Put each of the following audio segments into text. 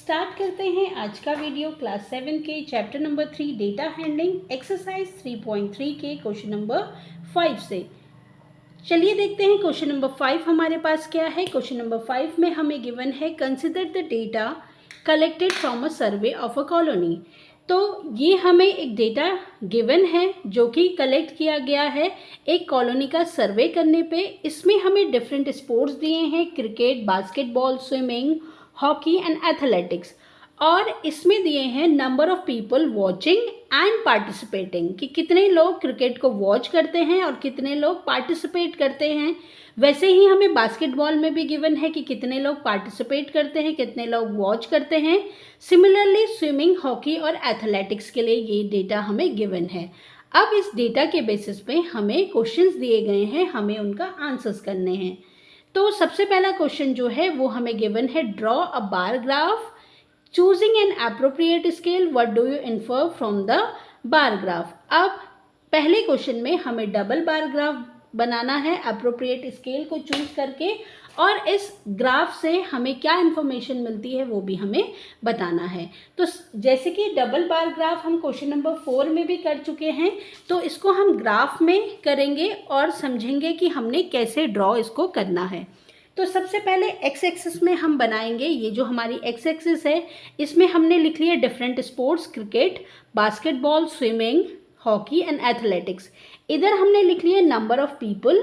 Start करते हैं आज का वीडियो क्लास 7 के chapter number 3 data handling exercise 3.3 के क्वेश्चन नंबर 5 से। चलिए देखते हैं क्वेश्चन नंबर 5 हमारे पास क्या है। क्वेश्चन नंबर 5 में हमें गिवन है consider the data collected from a survey of a colony. तो ये हमें एक डेटा गिवन है जो कि कलेक्ट किया गया है एक कॉलोनी का सर्वे करने पे। इसमें हमें डिफरेंट स्पोर्ट्स दिए हैं, cricket, basketball, swimming, hockey and athletics, और इसमें दिए हैं number of people watching and participating कि कितने लोग क्रिकेट को वॉच करते हैं और कितने लोग पार्टिसिपेट करते हैं। वैसे ही हमें बास्केटबॉल में भी गिवन है कि कितने लोग पार्टिसिपेट करते हैं, कितने लोग वॉच करते हैं। सिमिलरली स्विमिंग, हॉकी और एथलेटिक्स के लिए ये डेटा हमें गिवन है। अब इस डेटा के बेसिस पे हमें क्वेश्चंस दिए गए हैं, हमें उनका आंसर्स करने हैं। तो सबसे पहला क्वेश्चन जो है वो हमें गिवन है, draw a bar graph choosing an appropriate scale, what do you infer from the bar graph. अब पहले क्वेश्चन में हमें डबल बार ग्राफ बनाना है एप्रोप्रिएट स्केल को चूज करके, और इस ग्राफ से हमें क्या इन्फॉर्मेशन मिलती है वो भी हमें बताना है। तो जैसे कि डबल बार ग्राफ हम क्वेश्चन नंबर 4 में भी कर चुके हैं, तो इसको हम ग्राफ में करेंगे और समझेंगे कि हमने कैसे ड्रॉ इसको करना है। तो सबसे पहले एक्स एक्सिस में हम बनाएंगे, ये जो हमारी एक्स एक्सिस है इसमें हमने लिख लिया different sports, cricket, basketball, swimming, hockey and athletics. इधर हमने लिख लिया number of people.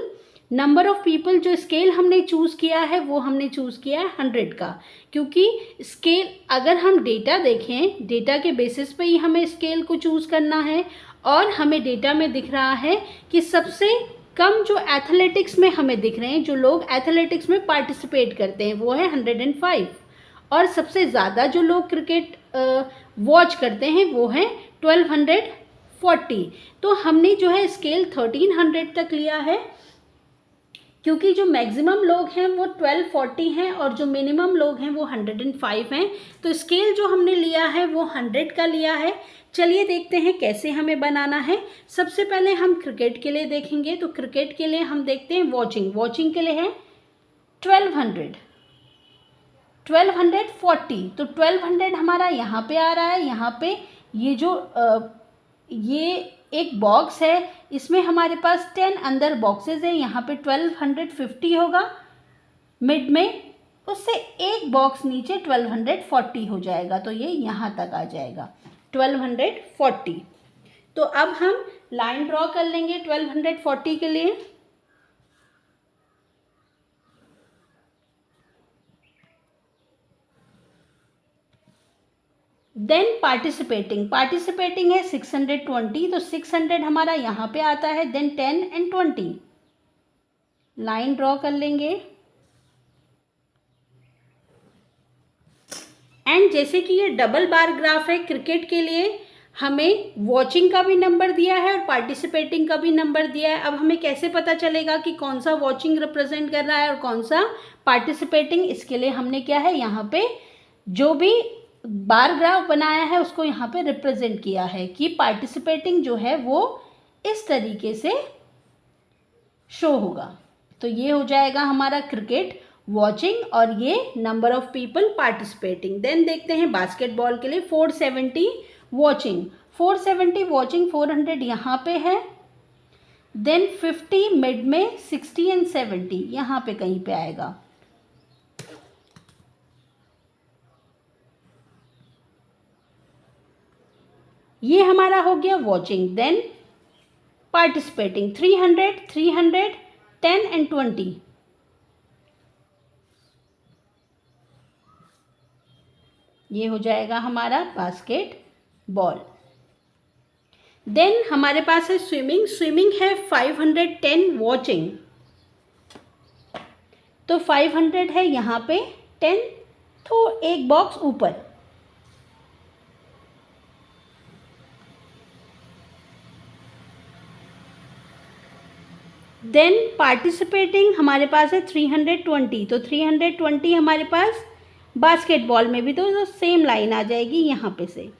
Number of people जो स्केल हमने चूज़ किया है वो हमने चूज़ किया है 100 का, क्योंकि स्केल अगर हम डेटा देखें, डेटा के बेसिस पे ही हमें स्केल को चूज़ करना है। और हमें डेटा में दिख रहा है कि सबसे कम जो एथलेटिक्स में हमें दिख रहे हैं, जो लोग एथलेटिक्स में पार्टिसिपेट करते हैं वो है 105, और सबसे ज़्यादा जो लोग क्रिकेट वॉच करते हैं वो है 1240। तो हमने जो है स्केल 1300 तक लिया है, क्योंकि जो मैक्सिमम लोग हैं वो 1240 हैं और जो मिनिमम लोग हैं वो 105 हैं। तो स्केल जो हमने लिया है वो 100 का लिया है। चलिए देखते हैं कैसे हमें बनाना है। सबसे पहले हम क्रिकेट के लिए देखेंगे, तो क्रिकेट के लिए हम देखते हैं वॉचिंग। वॉचिंग के लिए है 1200, 1240। तो 1200 हमारा यहाँ पे आ रहा है। यहाँ पे ये जो ये एक बॉक्स है, इसमें हमारे पास 10 अंदर बॉक्सेस है। यहाँ पे 1250 होगा मिड में, उससे एक बॉक्स नीचे 1240 हो जाएगा, तो ये यहाँ तक आ जाएगा 1240। तो अब हम लाइन ड्रॉ कर लेंगे 1240 के लिए। देन पार्टिसिपेटिंग है 620, तो 600 हमारा यहाँ पे आता है। देन 10 एंड 20 लाइन ड्रॉ कर लेंगे। एंड जैसे कि ये डबल बार ग्राफ है, क्रिकेट के लिए हमें वॉचिंग का भी नंबर दिया है और पार्टिसिपेटिंग का भी नंबर दिया है। अब हमें कैसे पता चलेगा कि कौन सा वॉचिंग रिप्रेजेंट कर रहा है और कौन सा पार्टिसिपेटिंग। इसके लिए हमने क्या है, यहाँ पे जो भी बार ग्राफ बनाया है उसको यहाँ पे रिप्रेजेंट किया है कि पार्टिसिपेटिंग जो है वो इस तरीके से शो होगा। तो ये हो जाएगा हमारा क्रिकेट वॉचिंग और ये number of people participating. Then देखते हैं बास्केटबॉल के लिए 470 वॉचिंग, 470 वॉचिंग, 400 यहाँ पे है। देन 50 मिड में, 60 एंड 70 यहाँ पे कहीं पे आएगा। ये हमारा हो गया वॉचिंग। Then participating 300, 300, 10 and 20। ये हो जाएगा हमारा बास्केट बॉल। देन हमारे पास है स्विमिंग। स्विमिंग है 510 वॉचिंग, तो 500 है यहाँ पे, 10 तो एक बॉक्स ऊपर। देन पार्टिसिपेटिंग हमारे पास है 320, तो 320 हमारे पास बास्केटबॉल में भी, तो सेम लाइन आ जाएगी यहाँ पे से।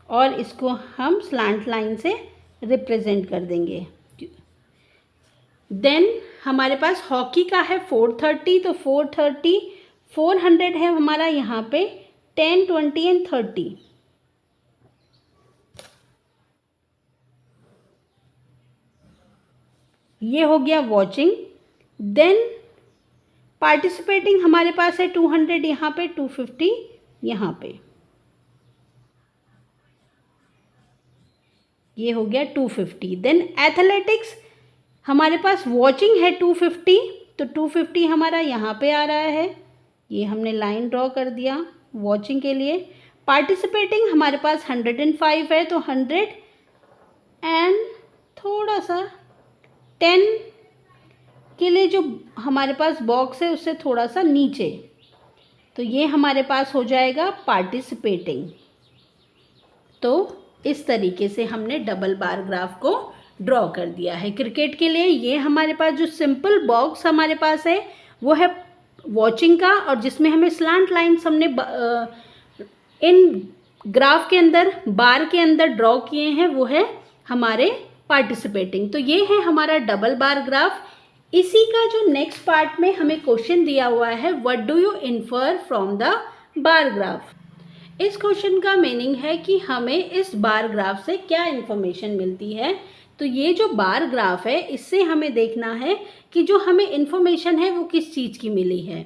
और इसको हम स्लैंट लाइन से रिप्रेजेंट कर देंगे। देन हमारे पास हॉकी का है 430, तो 430 400 है हमारा यहाँ पे 10, 20 एंड 30। ये हो गया वॉचिंग। देन पार्टिसिपेटिंग हमारे पास है 200 यहाँ पे, 250 यहाँ पे, ये हो गया 250। देन एथलेटिक्स हमारे पास वॉचिंग है 250, तो 250 हमारा यहाँ पे आ रहा है, ये हमने लाइन ड्रॉ कर दिया वॉचिंग के लिए। पार्टिसिपेटिंग हमारे पास 105 है, तो 100 एंड थोड़ा सा 10 के लिए जो हमारे पास बॉक्स है उससे थोड़ा सा नीचे, तो ये हमारे पास हो जाएगा पार्टिसिपेटिंग। तो इस तरीके से हमने डबल बार ग्राफ को ड्रॉ कर दिया है। क्रिकेट के लिए ये हमारे पास जो सिंपल बॉक्स हमारे पास है वो है वॉचिंग का, और जिसमें हमें स्लांट लाइन्स हमने इन ग्राफ के अंदर बार के अंदर ड्रॉ किए हैं, वो है हमारे पार्टिसिपेटिंग। तो ये है हमारा डबल बार ग्राफ। इसी का जो नेक्स्ट पार्ट में हमें क्वेश्चन दिया हुआ है, what do you infer from the bar graph. इस क्वेश्चन का मीनिंग है कि हमें इस बार ग्राफ से क्या इन्फॉर्मेशन मिलती है। तो ये जो बार ग्राफ है इससे हमें देखना है कि जो हमें इन्फॉर्मेशन है वो किस चीज़ की मिली है।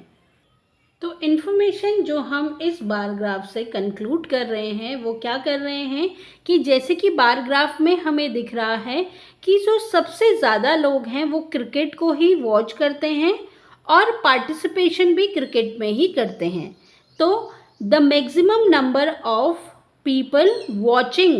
तो इन्फॉर्मेशन जो हम इस बार ग्राफ से कंक्लूड कर रहे हैं वो क्या कर रहे हैं कि जैसे कि बार ग्राफ में हमें दिख रहा है कि जो सबसे ज़्यादा लोग हैं वो क्रिकेट को ही वॉच करते हैं और पार्टिसिपेशन भी क्रिकेट में ही करते हैं। तो the maximum number of people watching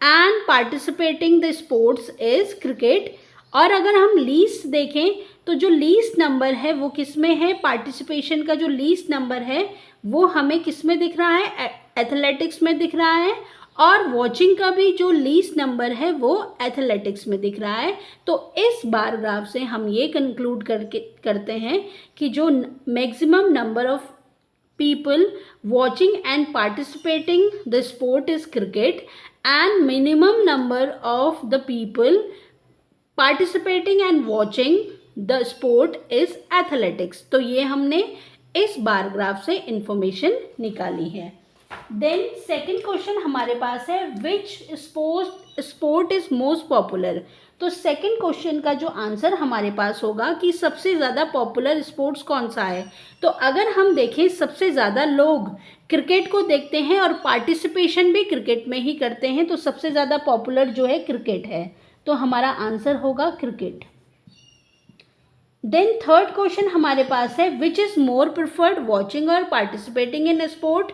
and participating the sports is cricket. और अगर हम लीस्ट देखें तो जो लीस्ट नंबर है वो किस में है, पार्टिसिपेशन का जो लीस्ट नंबर है वो हमें किस में दिख रहा है, एथलेटिक्स में दिख रहा है, और वॉचिंग का भी जो लीस्ट नंबर है वो एथलेटिक्स में दिख रहा है। तो इस बार ग्राफ से हम ये कंक्लूड करते हैं कि जो maximum number of people watching and participating the sport is cricket, and minimum number of the people participating and watching the sport is athletics। तो ये हमने इस बार ग्राफ से इंफॉर्मेशन निकाली है। देन सेकंड क्वेश्चन हमारे पास है, which sport is most popular. तो सेकंड क्वेश्चन का जो आंसर हमारे पास होगा कि सबसे ज़्यादा पॉपुलर स्पोर्ट्स कौन सा है। तो अगर हम देखें सबसे ज़्यादा लोग क्रिकेट को देखते हैं और पार्टिसिपेशन भी क्रिकेट में ही करते हैं, तो सबसे ज़्यादा पॉपुलर जो है क्रिकेट है, तो हमारा आंसर होगा क्रिकेट। देन थर्ड क्वेश्चन हमारे पास है, which is more preferred watching और पार्टिसिपेटिंग इन स्पोर्ट।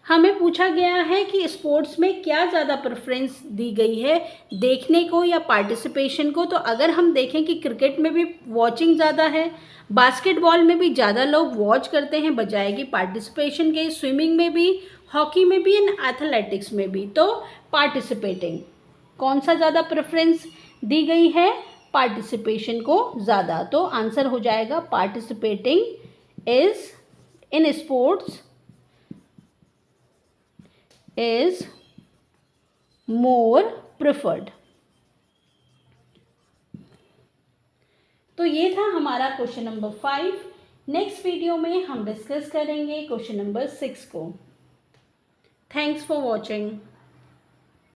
हमें पूछा गया है कि स्पोर्ट्स में क्या ज़्यादा प्रेफरेंस दी गई है, देखने को या पार्टिसिपेशन को। तो अगर हम देखें कि क्रिकेट में भी वॉचिंग ज़्यादा है, बास्केटबॉल में भी ज़्यादा लोग वॉच करते हैं बजाय कि पार्टिसिपेशन के, स्विमिंग में भी, हॉकी में भी एंड एथलेटिक्स में भी। तो पार्टिसिपेटिंग कौन सा ज़्यादा प्रेफरेंस दी गई है, पार्टिसिपेशन को ज़्यादा। तो आंसर हो जाएगा participating is in sports is more preferred। तो ये था हमारा क्वेश्चन नंबर 5। नेक्स्ट वीडियो में हम डिस्कस करेंगे क्वेश्चन नंबर 6 को। Thanks for watching.